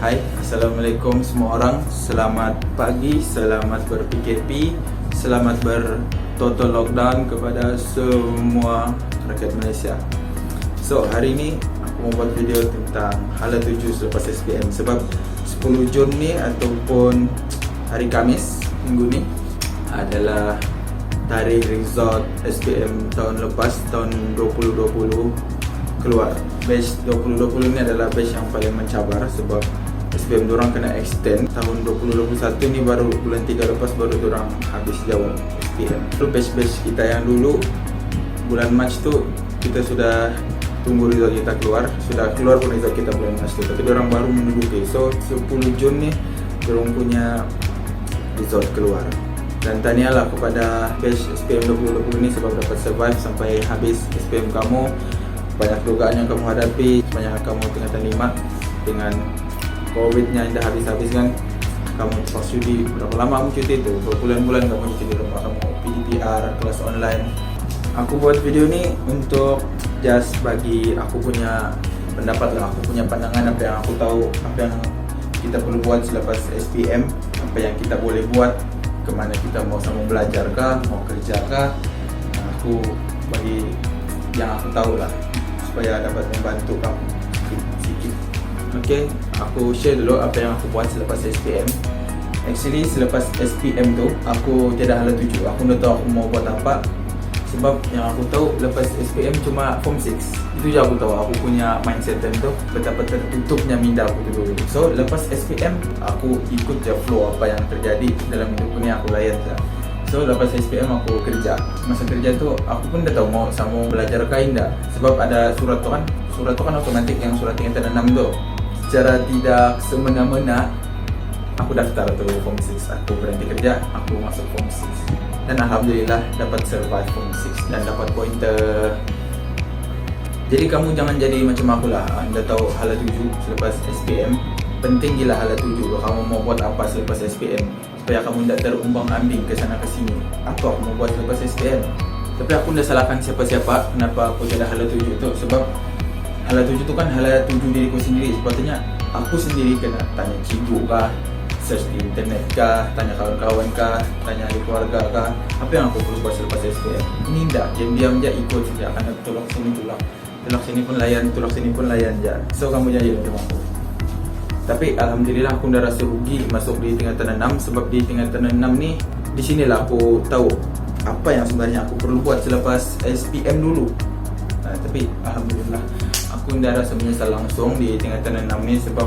Hai, Assalamualaikum semua orang. Selamat pagi, selamat ber-PKP, selamat ber-total lockdown kepada semua rakyat Malaysia. So, hari ini aku mau buat video tentang hala 7 selepas SPM. Sebab 10 Jun ni ataupun hari Khamis minggu ni adalah tarikh result SPM tahun lepas, tahun 2020 keluar. Batch 2020 ni adalah batch yang paling mencabar sebab SPM diorang kena extend. Tahun 2021 ni baru bulan 3 lepas baru diorang habis jawab SPM. Lalu batch-batch kita yang dulu bulan Mac tu kita sudah tunggu result kita keluar. Sudah keluar pun result kita bulan Mac tu, tapi diorang baru menduduki. So 10 Jun ni diorang punya result keluar. Dan tahniahlah kepada batch SPM 2020 ni sebab dapat survive sampai habis SPM kamu. Banyak dugaan yang kamu hadapi, banyak kamu tingkatan 5 dengan COVID-nya yang dah habis-habis kan. Kamu terpaksa cuti, berapa lama kamu cuti tu? Berbulan-bulan kamu cuti di rumah, kamu PDPR, kelas online. Aku buat video ni untuk just bagi aku punya pendapat lah, aku punya pandangan, apa yang aku tahu, apa yang kita perlu buat selepas SPM, apa yang kita boleh buat, kemana kita mau sambung belajar kah, mau kerja kah. Aku bagi yang aku tahu lah supaya dapat membantu kamu sikit-sikit. Okay, aku share dulu apa yang aku buat selepas SPM. Actually selepas SPM tu aku tiada hala 7. Aku dah tahu aku mau buat apa. Sebab yang aku tahu lepas SPM cuma form 6. Itu je aku tahu. Aku punya mindset tu betapa tertutupnya minda aku tu dulu. So lepas SPM aku ikut je flow apa yang terjadi dalam hidupku ni, aku layan je. So lepas SPM aku kerja. Masa kerja tu aku pun dah tahu mau sambung belajar kain dah. Sebab ada surat tu kan otomatik, yang surat tingkatan 6 tu. Secara tidak semena-mena aku daftar tu form 6. Aku berhenti kerja, aku masuk form 6. Dan alhamdulillah dapat survive form 6 dan dapat pointer. Jadi kamu jangan jadi macam aku lah. Anda tahu hala 7 selepas SPM. Penting gila hala 7 kalau kamu mau buat apa selepas SPM, supaya kamu tidak terumbang-ambing ke sana ke sini. Apa aku mau buat selepas SPM? Tapi aku tidak salahkan siapa-siapa kenapa aku tidak hala 7 tu. Sebab hala 7 tu kan hala 7 diriku sendiri. Sepatutnya aku sendiri kena tanya cikgu kah, search di internet kah, tanya kawan-kawan kah, tanya ahli keluarga kah, apa yang aku perlu buat selepas SPM. Ini tidak, diam-diam je ikut saja. Karena tolak sini tolak sini pun layan, tolak sini pun layan je. So kamu jadi macam aku. Tapi alhamdulillah aku dah rasa rugi masuk di tingkatan 6. Sebab di tingkatan 6 ni, di sinilah aku tahu apa yang sebenarnya aku perlu buat selepas SPM dulu. Tapi alhamdulillah aku dah rasa menyesal langsung di tingkatan 6 ni. Sebab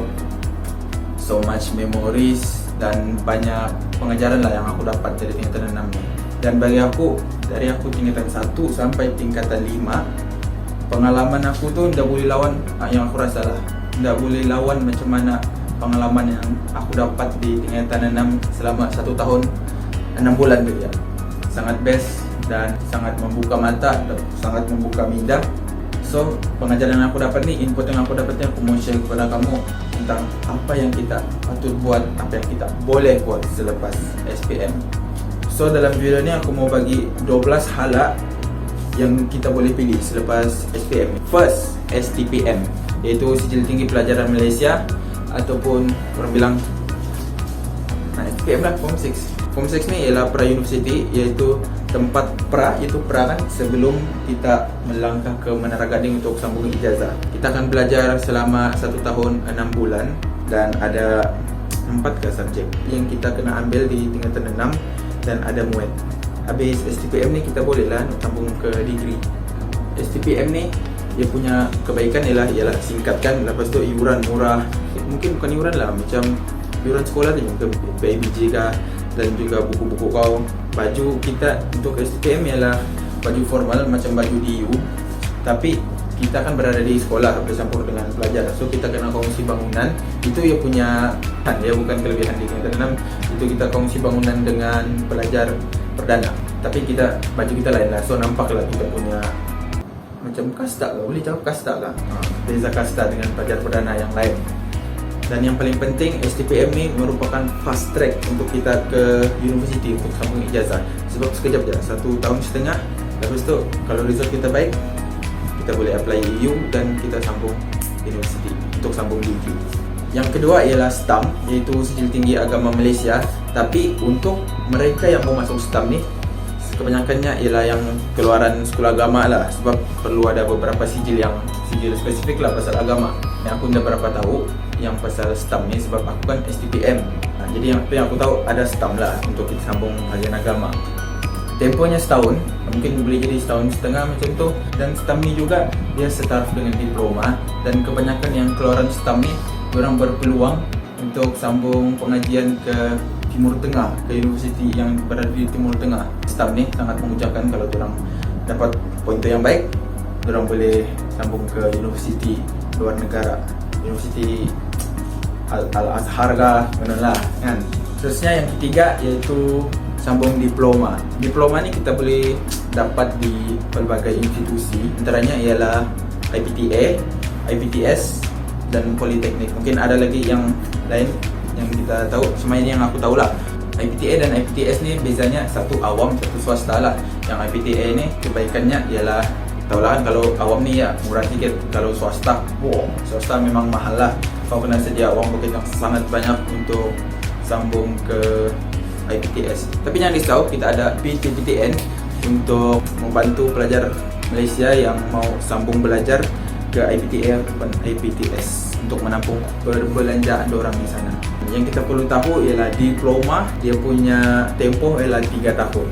so much memories dan banyak pengajaran lah yang aku dapat dari tingkatan 6 ni. Dan bagi aku, dari aku tingkatan 1 sampai tingkatan 5, pengalaman aku tu dah boleh lawan, yang aku rasa lah, dah boleh lawan macam mana pengalaman yang aku dapat di tingkatan 6 selama 1 tahun 6 bulan tu ya. Sangat best dan sangat membuka mata, sangat membuka minda. So pengajaran yang aku dapat ni, input yang aku dapat ni, aku mau share kepada kamu tentang apa yang kita patut buat, apa yang kita boleh buat selepas SPM. So dalam video ni aku mau bagi 12 hala yang kita boleh pilih selepas SPM. First, STPM, iaitu Sijil Tinggi Pelajaran Malaysia, ataupun orang bilang SPM lah, form 6. Form 6 ni ialah pra university, iaitu tempat pra, iaitu pra kan sebelum kita melangkah ke Menara Gading untuk sambung ijazah. Kita akan belajar selama 1 tahun 6 bulan dan ada 4 ke subjek yang kita kena ambil di tingkatan 6 dan ada MUET. Habis STPM ni kita boleh lah sambung ke degree. STPM ni dia punya kebaikan ialah singkatkan, lepas tu iuran murah. Mungkin bukan iuran lah, macam iuran sekolah tu, mungkin PIBG kah, dan juga buku-buku kau. Baju kita untuk STPM ialah baju formal macam baju DU, tapi kita kan berada di sekolah bercampur dengan pelajar. So kita kena kongsi bangunan. Itu ia punya, dia bukan kelebihan di tingkatan 6. Itu kita kongsi bangunan dengan pelajar perdana, tapi kita baju kita lain lah. So nampaklah kita punya macam kasta lah, boleh cakap kasta lah, beza kasta dengan pelajar perdana yang lain. Dan yang paling penting, STPM ni merupakan fast track untuk kita ke universiti untuk sambung ijazah. Sebab sekejap je, 1 tahun setengah. Lepas tu kalau result kita baik, kita boleh apply EU dan kita sambung universiti untuk sambung degree. Yang kedua ialah STAM, iaitu Sijil Tinggi Agama Malaysia. Tapi untuk mereka yang mau masuk STAM ni, kebanyakannya ialah yang keluaran sekolah agama lah, sebab perlu ada beberapa sijil spesifik lah pasal agama. Yang aku dah berapa tahu yang pasal STAM ni sebab aku kan STPM. Jadi yang aku tahu ada STAM lah untuk kita sambung kajian agama. Tempohnya setahun, mungkin boleh jadi setahun setengah macam tu. Dan STAM ni juga dia setaraf dengan diploma. Dan kebanyakan yang keluaran STAM ni, diorang berpeluang untuk sambung pengajian ke Timur Tengah, ke universiti yang berada di Timur Tengah. STAM ni sangat mengujakan kalau diorang dapat pointer yang baik, diorang boleh sambung ke universiti luar negara, universiti Al-Azhar lah kan. Terusnya yang ketiga iaitu sambung diploma. Diploma ni kita boleh dapat di pelbagai institusi, antaranya ialah IPTA, IPTS dan Politeknik. Mungkin ada lagi yang lain yang kita tahu, cuma ini yang aku tahu lah. IPTA dan IPTS ni bezanya satu awam, satu swasta lah. Yang IPTA ni kebaikannya ialah, tahulah kan kalau awam ni ya murah sikit. Kalau swasta, swasta memang mahal lah. Kau kena sedia wang poket yang sangat banyak untuk sambung ke IPTS. Tapi jangan risau, kita ada PTPTN untuk membantu pelajar Malaysia yang mau sambung belajar ke IPTA dan IPTS untuk menampung perbelanjaan diorang di sana. Yang kita perlu tahu ialah diploma, dia punya tempoh ialah 3 tahun.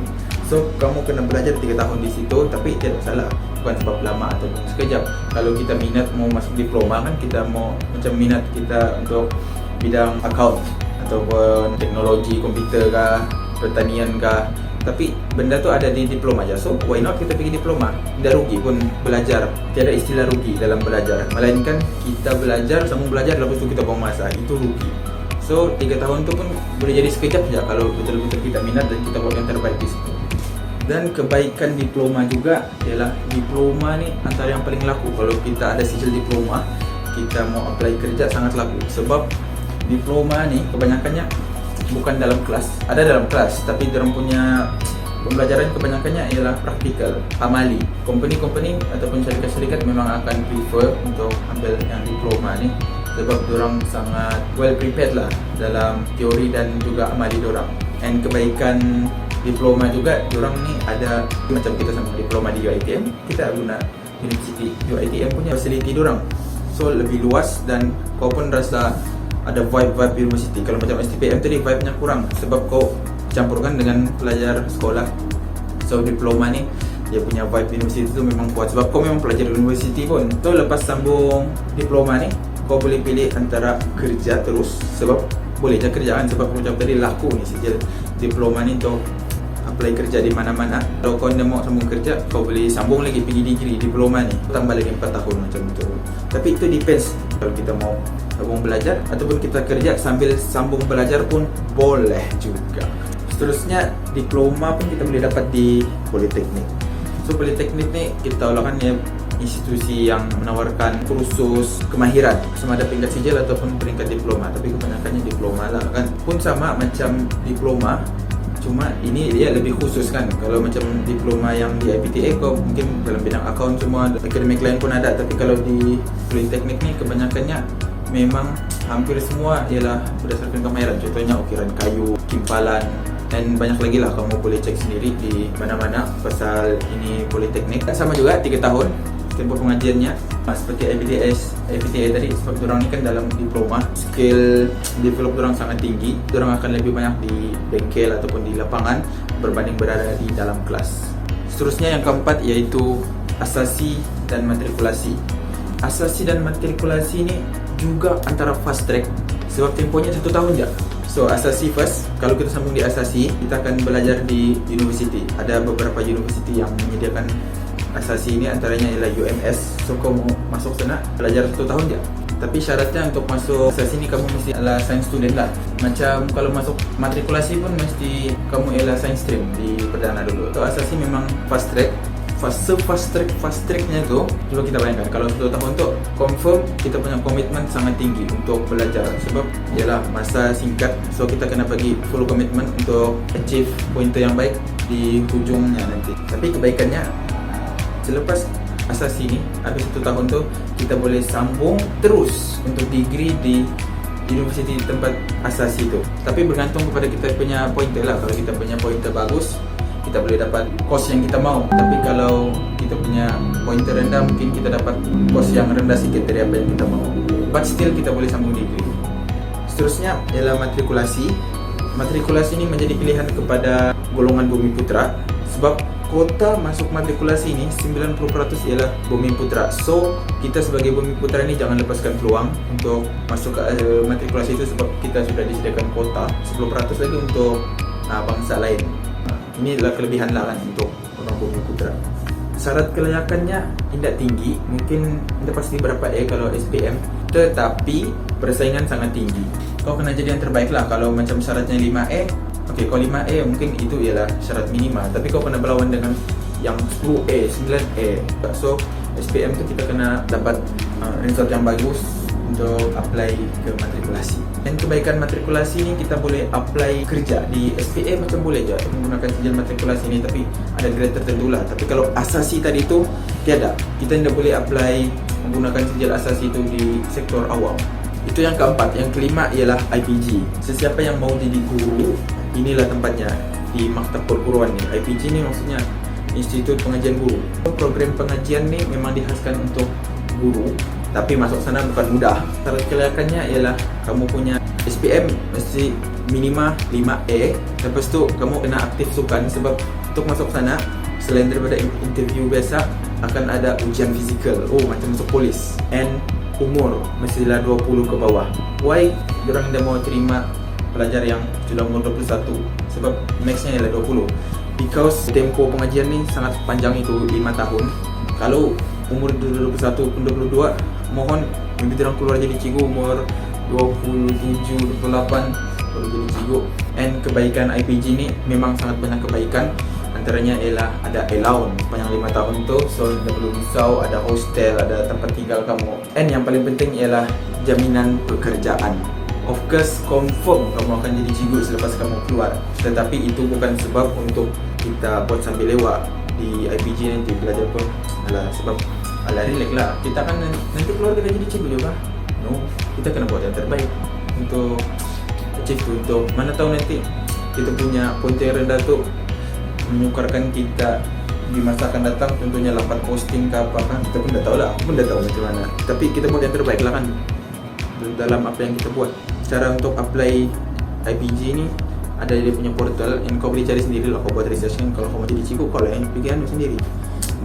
So kamu kena belajar 3 tahun di situ, tapi tidak salah, bukan sebab lama ataupun sekejap. Kalau kita minat mau masuk diploma kan, kita mau macam minat kita untuk bidang account ataupun teknologi komputer kah, pertanian kah, tapi benda tu ada di diploma aja. So why not kita pergi diploma? Tidak rugi pun belajar. Tiada istilah rugi dalam belajar, melainkan kita belajar, sambung belajar, lepas tu kita buang masa, itu rugi. So 3 tahun tu pun boleh jadi sekejap saja kalau betul-betul kita minat dan kita buat yang terbaik di situ. Dan kebaikan diploma juga ialah diploma ni antara yang paling laku. Kalau kita ada sijil diploma, kita mau apply kerja sangat laku. Sebab diploma ni kebanyakannya bukan dalam kelas, ada dalam kelas, tapi diorang punya pembelajaran kebanyakannya ialah praktikal, amali. Company-company ataupun syarikat-syarikat memang akan prefer untuk ambil yang diploma ni sebab diorang sangat well prepared lah dalam teori dan juga amali diorang. And kebaikan diploma juga, diorang ni ada macam kita sama diploma di UiTM, kita guna universiti UiTM punya facility diorang. So lebih luas dan kau pun rasa ada vibe universiti. Kalau macam STPM tadi vibe-nya kurang sebab kau campurkan dengan pelajar sekolah. So diploma ni dia punya vibe universiti tu memang kuat sebab kau memang pelajar universiti pun. So lepas sambung diploma ni, kau boleh pilih antara kerja terus, sebab boleh je kerjaan sebab macam tadi laku ni sijil diploma ni untuk apply kerja di mana-mana. Kalau kau nak mau sambung kerja, kau boleh sambung lagi pergi degree diploma ni, tambah lagi 4 tahun macam tu. Tapi itu depends, kalau kita mau sambung belajar ataupun kita kerja sambil sambung belajar pun boleh juga. Seterusnya diploma pun kita boleh dapat di Politeknik. So Politeknik ni kita tahu lah kan ya, institusi yang menawarkan kursus kemahiran sama ada peringkat sijil ataupun peringkat diploma, tapi kebanyakannya diploma lah kan. Pun sama macam diploma, cuma ini dia lebih khusus kan. Kalau macam diploma yang di IPTA, kau mungkin dalam bidang account semua, akademik lain pun ada. Tapi kalau di Politeknik ni kebanyakannya memang hampir semua ialah berdasarkan kemahiran. Contohnya ukiran kayu, kimpalan, dan banyak lagi lah. Kamu boleh cek sendiri di mana-mana pasal ini Politeknik. Sama juga 3 tahun tempoh pengajiannya, seperti IPTS, IPTA tadi, sebab diorang ni kan dalam diploma, skill develop diorang sangat tinggi. Diorang akan lebih banyak di bengkel ataupun di lapangan berbanding berada di dalam kelas. Seterusnya yang keempat iaitu asasi dan matrikulasi. Asasi dan matrikulasi ni juga antara fast track sebab tempohnya 1 tahun je. So asasi first, kalau kita sambung di asasi, kita akan belajar di universiti. Ada beberapa universiti yang menyediakan asasi ini, antaranya ialah UMS. So kau mau masuk sana, belajar 1 tahun je. Tapi syaratnya untuk masuk asasi ni kamu mesti adalah science student lah. Macam kalau masuk matrikulasi pun mesti kamu ialah science stream di perdana dulu. So asasi memang fast track. Fast tracknya tu, coba kita bayangkan kalau 1 tahun tu confirm kita punya komitmen sangat tinggi untuk belajar sebab ialah masa singkat. So kita kena bagi full komitmen untuk achieve pointer yang baik di hujungnya nanti. Tapi kebaikannya, selepas asasi ni habis 1 tahun tu, kita boleh sambung terus untuk degree di universiti tempat asasi itu. Tapi bergantung kepada kita punya pointer lah. Kalau kita punya pointer bagus, kita boleh dapat kos yang kita mau. Tapi kalau kita punya pointer rendah, mungkin kita dapat kos yang rendah sedikit dari apa yang kita mau. But still kita boleh sambung degree. Seterusnya ialah matrikulasi. Matrikulasi ini menjadi pilihan kepada golongan Bumi Putra sebab kuota masuk matrikulasi ini 90% ialah Bumi Putra. So, kita sebagai Bumi Putra ini jangan lepaskan peluang untuk masuk ke matrikulasi itu sebab kita sudah disediakan kuota 10% lagi untuk bangsa lain. Inilah kelebihan lah kan untuk orang Bumi Putra. Syarat kelayakannya tidak tinggi, mungkin tidak pasti berapa kalau SPM, tetapi persaingan sangat tinggi. Kau kena jadi yang terbaik lah. Kalau macam syaratnya 5E, kalau 5E mungkin itu ialah syarat minimal, tapi kau kena berlawan dengan yang 10E, 9E. So SPM tu kita kena dapat result yang bagus untuk apply ke matrikulasi. Dan kebaikan matrikulasi ni kita boleh apply kerja di SPA macam boleh je menggunakan sijil matrikulasi ni, tapi ada grade tertentu lah. Tapi kalau asasi tadi tu tiada, kita tidak boleh apply menggunakan sijil asasi itu di sektor awam. Itu yang keempat. Yang kelima ialah IPG. Sesiapa yang mau jadi guru, inilah tempatnya di Maktab Perguruan ni. IPG ni maksudnya Institut Pengajian Guru. Program pengajian ni memang dihaskan untuk guru, tapi masuk sana bukan mudah. Syarat kelayakannya ialah kamu punya SPM mesti minima 5E. Lepas tu kamu kena aktif sukan sebab untuk masuk sana selain daripada interview biasa akan ada ujian fizikal. Macam masuk polis. And umur mestilah 20 ke bawah. Why diorang dah mau terima pelajar yang sudah umur 21? Sebab maxnya ialah 20. Because tempo pengajian ni sangat panjang, itu 5 tahun. Kalau umur 21 pun 22, mohon mimpi diorang keluar jadi cikgu umur 27, 28 baru jadi cikgu. And kebaikan IPG ni memang sangat banyak kebaikan. Antaranya ialah ada allowance sepanjang 5 tahun tu, so tidak perlu risau, ada hostel, ada tempat tinggal kamu. And yang paling penting ialah jaminan pekerjaan. Of course, confirm kamu akan jadi cikgu selepas kamu keluar. Tetapi itu bukan sebab untuk kita buat sambil lewat di IPG nanti belajar pun. Sebab relax lah. Kita kan nanti keluar kita jadi cikgu juga. No, kita kena buat yang terbaik untuk achieve tu. Untuk mana tahu nanti kita punya pointer yang rendah tu menyukarkan kita di masa akan datang, tentunya lambat posting ke apa kan, kita pun dah tahu lah. Aku pun dah tahu macam mana. Tapi kita buat yang terbaik lah kan dalam apa yang kita buat. Cara untuk apply IPG ni ada dia punya portal, and kau boleh cari sendiri lah. Kau buat research kan. Kalau kau mau jadi cikgu, kau lah yang fikir sendiri,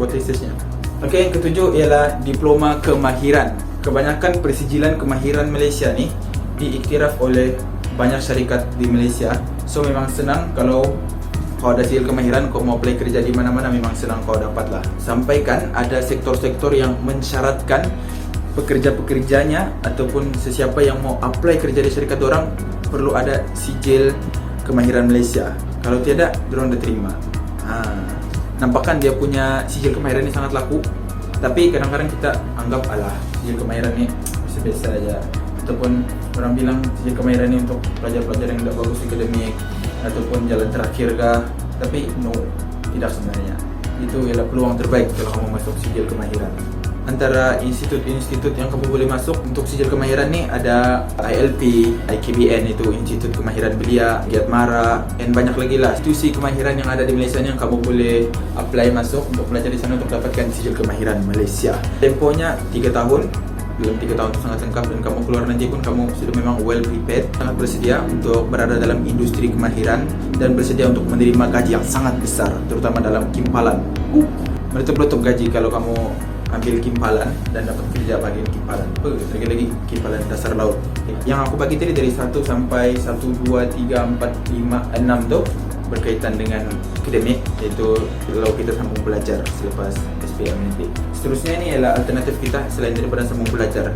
buat researchnya. Yang ketujuh ialah diploma kemahiran. Kebanyakan persijilan kemahiran Malaysia ni diiktiraf oleh banyak syarikat di Malaysia. So memang senang kalau kau ada sijil kemahiran, kau mau apply kerja di mana-mana memang senang kau dapat lah. Sampaikan ada sektor-sektor yang mensyaratkan pekerja-pekerjanya ataupun sesiapa yang mau apply kerja di syarikat orang perlu ada sijil kemahiran Malaysia. Kalau tiada, diorang dah terima. Nampakkan dia punya sijil kemahiran ni sangat laku. Tapi kadang-kadang kita anggap sijil kemahiran ni biasa-biasa aja. Ataupun orang bilang sijil kemahiran ni untuk pelajar-pelajar yang tidak bagus akademik ataupun jalan terakhir kah. Tapi no, tidak sebenarnya. Itu ialah peluang terbaik kalau kamu masuk sijil kemahiran. Antara institut-institut yang kamu boleh masuk untuk sijil kemahiran ni ada ILP, IKBN itu Institut Kemahiran Belia, Giat Mara, dan banyak lagi lah institusi kemahiran yang ada di Malaysia ni yang kamu boleh apply masuk untuk belajar di sana untuk dapatkan sijil kemahiran Malaysia. Temponya 3 tahun. Dalam 3 tahun itu sangat lengkap, dan kamu keluar nanti pun kamu sudah memang well prepared, sangat bersedia untuk berada dalam industri kemahiran dan bersedia untuk menerima gaji yang sangat besar, terutama dalam kimpalan. Meletup-letup gaji kalau kamu ambil kimpalan dan dapat kerja bagian kimpalan. Lagi-lagi kimpalan dasar laut. Yang aku bagi tadi dari 1 sampai 1, 2, 3, 4, 5, 6 tu berkaitan dengan akademik, iaitu kalau kita sambung belajar selepas SPM nanti. Seterusnya ni ialah alternatif kita selain daripada sambung belajar.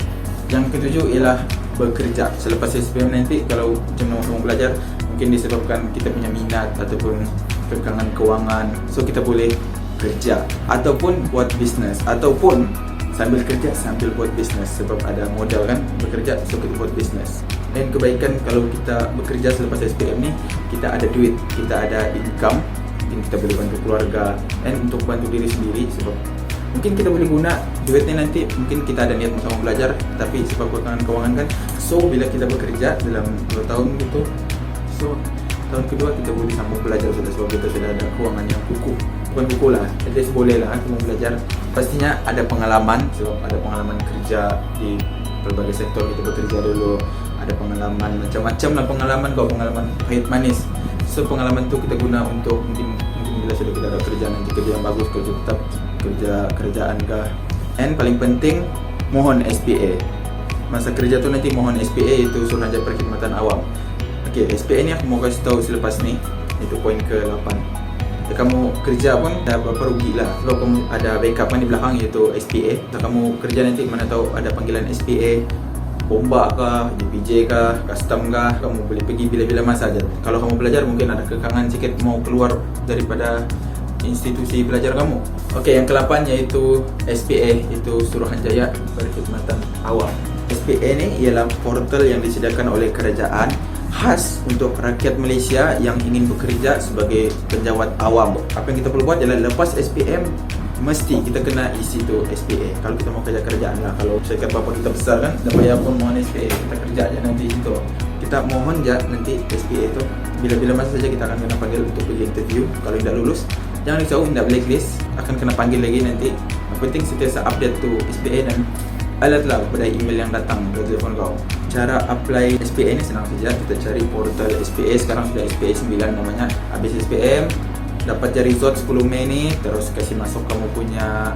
Yang ketujuh ialah bekerja selepas SPM nanti. Kalau macam nak sambung belajar, mungkin disebabkan kita punya minat ataupun kekangan kewangan, so kita boleh kerja ataupun buat bisnes, ataupun sambil kerja sambil buat bisnes sebab ada modal kan bekerja, so kita buat bisnes. Dan kebaikan kalau kita bekerja selepas SPM ni, kita ada duit, kita ada income, mungkin kita boleh bantu keluarga dan untuk bantu diri sendiri sebab mungkin kita boleh guna duitnya nanti, mungkin kita ada niat sama belajar tapi sebab keuangan kan, so bila kita bekerja dalam 2 tahun gitu, so tahun kedua kita boleh sambung belajar sudah, sebab kita sudah ada keuangan yang bukan kuku lah, at least boleh lah kita belajar. Pastinya ada pengalaman, sebab ada pengalaman kerja di berbagai sektor kita bekerja dulu, ada pengalaman macam-macam lah pengalaman, kau pengalaman pahit manis. So pengalaman tu kita guna untuk mungkin bila sudah kita ada kerja nanti, kerja yang bagus, kerja tetap, kerjaan kah. And paling penting mohon SPA. Masa kerja tu nanti mohon SPA, itu Suruhanjaya Perkhidmatan Awam. Okay, SPA ni aku mau kasih tahu selepas ni, itu poin ke-8. Kamu kerja pun dah berapa rugi lah kalau kamu ada backup kan di belakang, iaitu SPA. Kalau kamu kerja nanti mana tahu ada panggilan SPA, bomba kah, DPJ kah, custom kah, kamu boleh pergi bila-bila masa saja. Kalau kamu belajar mungkin ada kekangan sikit mau keluar daripada institusi belajar kamu. Okey, yang ke-8 iaitu SPA, itu Suruhanjaya Perkhidmatan Awam. SPA ni ialah portal yang disediakan oleh kerajaan khas untuk rakyat Malaysia yang ingin bekerja sebagai penjawat awam. Apa yang kita perlu buat ialah lepas SPM mesti kita kena isi tu SPA. Kalau kita mau kerja kerjaan lah, kalau syarikat bapa kita besar kan, dah bayar pun mohon SPA, kita kerja aja nanti itu. Kita mohon je nanti SPA itu. Bila-bila masa saja kita akan kena panggil untuk pergi interview. Kalau tidak lulus, jangan risau, tidak blacklist, akan kena panggil lagi nanti. Yang penting sentiasa update tu SPA dan alatlah kepada email yang datang ke telefon kau. Cara apply SPA ni senang saja, kita cari portal SPA, sekarang sudah SPA 9 namanya. Habis SPM, dapat je result 10 Mei ni, terus kasih masuk kamu punya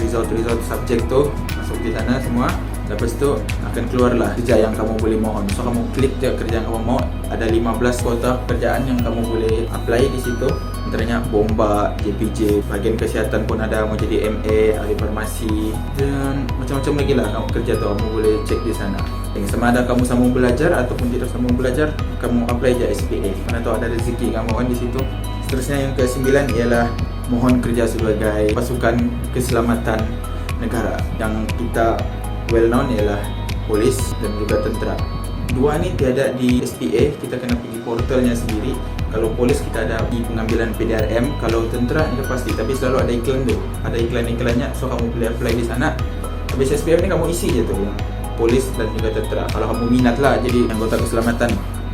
result subjek tu, masuk di sana semua. Lepas tu akan keluarlah kerja yang kamu boleh mohon. So kamu klik je kerja yang kamu mau, ada 15 kota pekerjaan yang kamu boleh apply di situ. Antaranya bomba, JPJ, bahagian kesihatan pun ada, mau jadi MA, ahli farmasi dan macam-macam lagi lah kamu kerja tu, kamu boleh cek di sana. Sama ada kamu sambung belajar ataupun tidak sambung belajar, kamu apply je SPA. Mana tahu ada rezeki kamu kan di situ. Seterusnya yang ke-9 ialah mohon kerja sebagai pasukan keselamatan negara. Yang kita well known ialah polis dan juga tentera. Dua ni tiada di SPA, kita kena pergi portalnya sendiri. Kalau polis kita ada di pengambilan PDRM, kalau tentera itu pasti, tapi selalu ada iklan tu, ada iklan-iklannya, so kamu boleh apply di sana. Habis SPM ni kamu isi je tu, polis dan juga tentera. Kalau kamu minat lah jadi anggota keselamatan,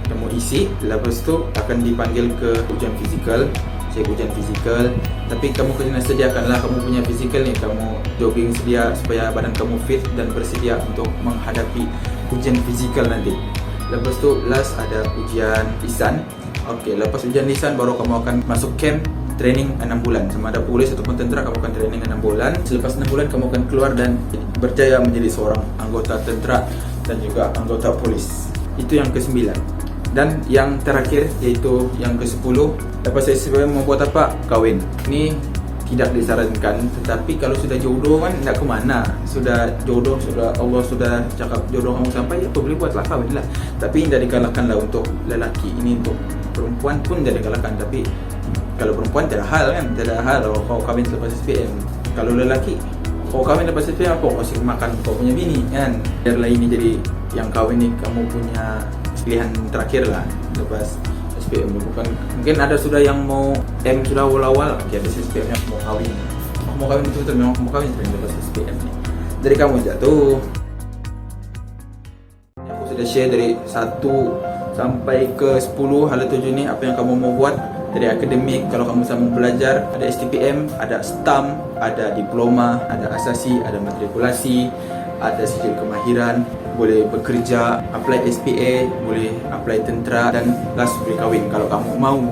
kamu isi. Lepas tu akan dipanggil ke ujian fizikal, cek ujian fizikal. Tapi kamu kena sediakanlah kamu punya fizikal ni, kamu jogging sedia supaya badan kamu fit dan bersedia untuk menghadapi ujian fizikal nanti. Lepas tu last ada ujian lisan. Okey, lepas ujian lisan baru kamu akan masuk camp training 6 bulan. Sama ada polis ataupun tentera, kamu akan training 6 bulan. Selepas 6 bulan kamu akan keluar dan berjaya menjadi seorang anggota tentera dan juga anggota polis. Itu yang ke-9. Dan yang terakhir iaitu yang ke-10, lepas SPM mau buat apa? Kahwin. Ini tidak disarankan, tetapi kalau sudah jodoh kan tidak ke mana. Sudah jodoh, sudah Allah sudah cakap jodoh kamu sampai, apa boleh buatlah, kahwin lah. Tapi tidak dikalahkan lah untuk lelaki. Ini untuk perempuan pun tidak dikalahkan. Tapi kalau perempuan tidak hal kan, tidak hal kalau kau kahwin selepas SPM. Kalau lelaki, kau kahwin lepas SPM apa? Kau kasih makan kau punya bini kan. Biarlah ini jadi yang kahwin ni kamu punya pilihan terakhir lah lepas SPM. Bukan, mungkin ada sudah yang mau sudah awal-awal, okay, ada SPM yang mau kahwin. Aku mau kahwin betul-betul, memang aku mau kahwin sebenarnya lepas SPM ni. Dari kamu jatuh. Aku sudah share dari 1 sampai ke 10 hala 7 ni apa yang kamu mau buat. Dari akademik, kalau kamu sambung belajar, ada STPM, ada STAM, ada diploma, ada asasi, ada matrikulasi, ada sijil kemahiran, boleh bekerja, apply SPA, boleh apply tentera dan last boleh kahwin kalau kamu mau.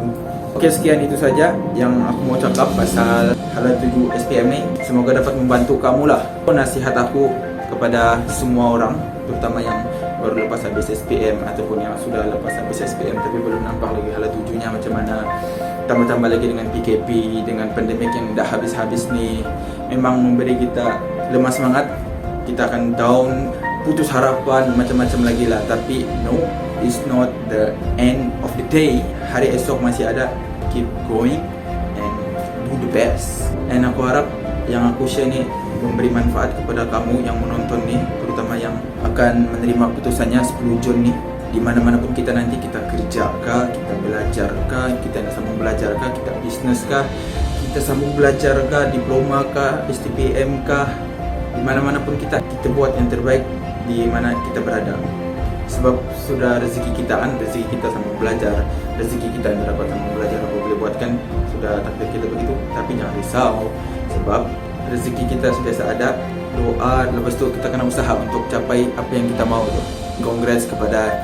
Okey, sekian itu saja yang aku mau cakap pasal hala 7 SPM ni. Semoga dapat membantu kamu lah. Nasihat aku kepada semua orang, terutama yang baru lepas habis SPM ataupun yang sudah lepas habis SPM tapi belum nampak lagi hala 7-nya macam mana. Tambah-tambah lagi dengan PKP, dengan pandemik yang dah habis-habis ni, memang memberi kita lemah semangat. Kita akan down, putus harapan, macam-macam lagi lah. Tapi no, it's not the end of the day. Hari esok masih ada. Keep going and do the best. And aku harap yang aku share ni memberi manfaat kepada kamu yang menonton ni, terutama yang akan menerima putusannya 10 Jun ni. Di mana-mana pun kita nanti, kita kerja kah, kita belajar kah, kita nak sambung belajar kah, kita bisnes kah, kita kita sambung belajar kah, diploma kah, STPM kah, di mana-mana pun kita buat yang terbaik di mana kita berada. Sebab sudah rezeki kita kan, rezeki kita sambung belajar, rezeki kita yang dapat sambung belajar. Apa boleh buat kan, sudah takdir kita begitu. Tapi jangan risau, sebab rezeki kita sudah ada. Doa, lepas tu kita kena usaha untuk capai apa yang kita mau tu. Congrats kepada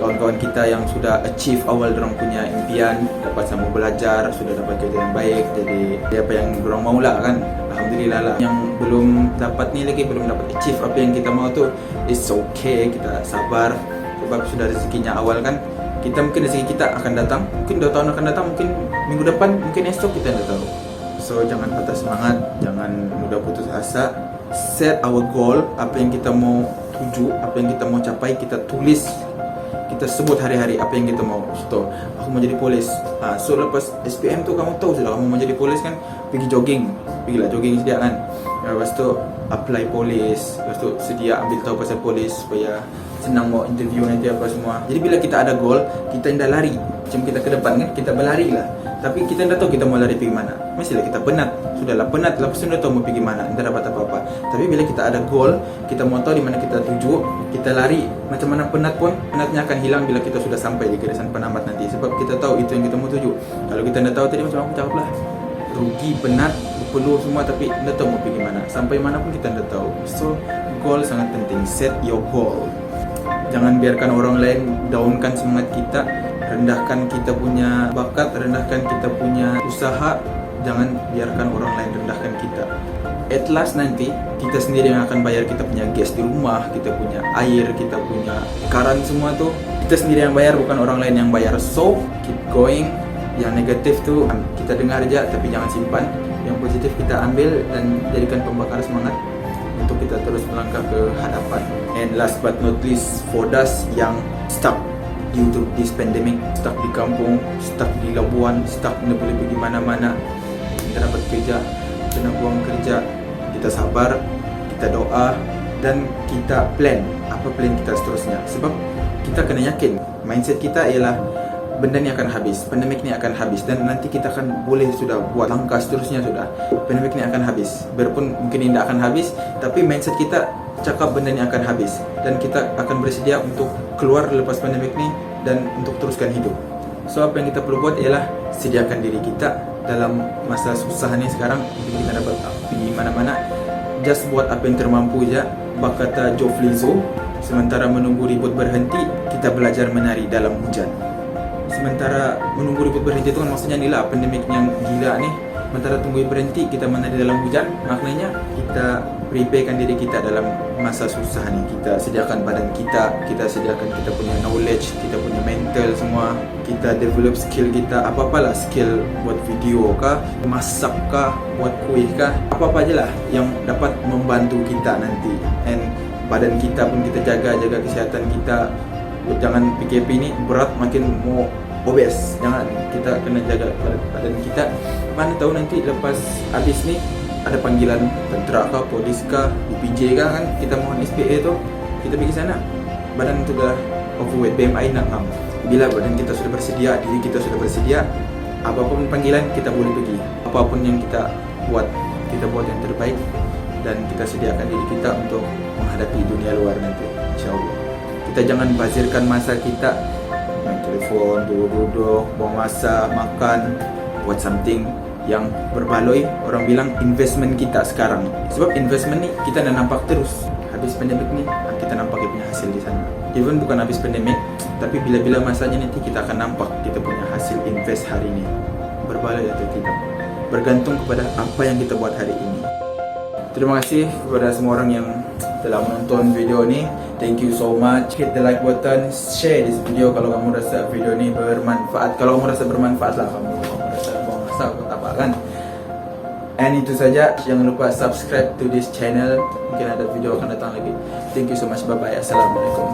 kawan-kawan kita yang sudah achieve awal dorang punya impian, dapat sambung belajar, sudah dapat kerja yang baik, jadi apa yang dorang mau lah kan. Alhamdulillah lah. Yang belum dapat ni lagi, belum dapat achieve apa yang kita mau tu, it's okay, kita sabar. Sebab sudah rezekinya awal kan. Kita mungkin rezeki kita akan datang, mungkin 2 tahun akan datang, mungkin minggu depan, mungkin esok, kita tidak tahu. So jangan patah semangat, jangan mudah putus asa. Set our goal, apa yang kita mau tuju, apa yang kita mau capai, kita tulis, kita sebut hari-hari apa yang kita mau. So, aku mau jadi polis. So lepas SPM tu kamu tahu sudah kamu mau jadi polis kan, pergi jogging, pergilah jogging sedia kan. Lepas tu apply polis, lepas tu sedia ambil tahu pasal polis supaya senang mau interview nanti apa semua. Jadi bila kita ada goal, kita tidak lari. Macam kita ke depan kan, kita berlari lah. Tapi kita tidak tahu kita mau lari pergi mana. Mestilah kita penat. Sudahlah penat, lepas tu tidak tahu mau pergi mana, tidak dapat apa-apa. Tapi bila kita ada goal, kita mau tahu di mana kita tuju, kita lari. Macam mana penat pun, penatnya akan hilang bila kita sudah sampai di garisan penamat nanti. Sebab kita tahu itu yang kita mau tuju. Kalau kita tidak tahu tadi macam aku cakap lah, rugi, penat, perlu semua tapi tidak tahu mau pergi mana. Sampai mana pun kita tidak tahu. So, goal sangat penting. Set your goal. Jangan biarkan orang lain downkan semangat kita, rendahkan kita punya bakat, rendahkan kita punya usaha. Jangan biarkan orang lain rendahkan kita. At last nanti kita sendiri yang akan bayar kita punya gas di rumah, kita punya air, kita punya karan semua tuh kita sendiri yang bayar, bukan orang lain yang bayar. So keep going. Yang negatif tuh kita dengar aja tapi jangan simpan. Yang positif kita ambil dan jadikan pembakar semangat untuk kita terus melangkah ke hadapan. And last but not least, for those yang stuck due to this pandemic, stuck di kampung, stuck di Labuan, stuck tidak boleh pergi mana-mana, kita dapat kerja, kena buang kerja, kita sabar, kita doa, dan kita plan apa plan kita seterusnya. Sebab kita kena yakin mindset kita ialah benda ni akan habis, pandemik ni akan habis, dan nanti kita akan boleh sudah buat langkah seterusnya sudah. Pandemik ni akan habis, biarpun mungkin tidak akan habis, tapi mindset kita cakap benda ni akan habis, dan kita akan bersedia untuk keluar lepas pandemik ni dan untuk teruskan hidup. So apa yang kita perlu buat ialah sediakan diri kita dalam masa susah ni sekarang. Mungkin kita dapat pergi mana-mana, just buat apa yang termampu je. Bak kata Joe Flizzo, sementara menunggu ribut berhenti, kita belajar menari dalam hujan. Sementara menunggu ribut berhenti itu kan maksudnya inilah pandemik yang gila ni. Sementara tunggu berhenti, kita menari dalam hujan. Maknanya kita preparekan diri kita dalam masa susah ni. Kita sediakan badan kita, kita sediakan kita punya knowledge, kita punya mental semua. Kita develop skill kita, apa-apalah skill, buat video kah, masak kah, buat kuih kah, apa-apa je lah yang dapat membantu kita nanti. And badan kita pun kita jaga kesihatan kita. Jangan PKP ni berat makin mau obes. Jangan, kita kena jaga badan kita. Mana tahu nanti lepas habis ni ada panggilan tentera kah, polis kah, BPJ kah kan, kita mohon SPA tu, kita pergi sana, badan tu dah overweight, BMI nak ngam. Bila badan kita sudah bersedia, diri kita sudah bersedia, apapun panggilan kita boleh pergi. Apapun yang kita buat yang terbaik, dan kita sediakan diri kita untuk menghadapi dunia luar nanti, insyaAllah. Kita jangan bazirkan masa kita main telefon, duduk-duduk, buang masa, makan, buat something yang berbaloi. Orang bilang investment kita sekarang. Sebab investment ni kita dah nampak terus. Habis pandemik ni kita nampak dia punya hasil di sana. Even bukan habis pandemik, tapi bila-bila masanya nanti kita akan nampak kita punya hasil invest hari ini. Berbaloi atau tidak, bergantung kepada apa yang kita buat hari ini. Terima kasih kepada semua orang yang telah menonton video ni. Thank you so much. Hit the like button, share this video kalau kamu rasa video ni bermanfaat. Kalau kamu rasa bermanfaat lah, kamu rasa buang masa atau apa kan. And itu saja. Jangan lupa subscribe to this channel. Mungkin ada video akan datang lagi. Thank you so much. Bye bye. Assalamualaikum.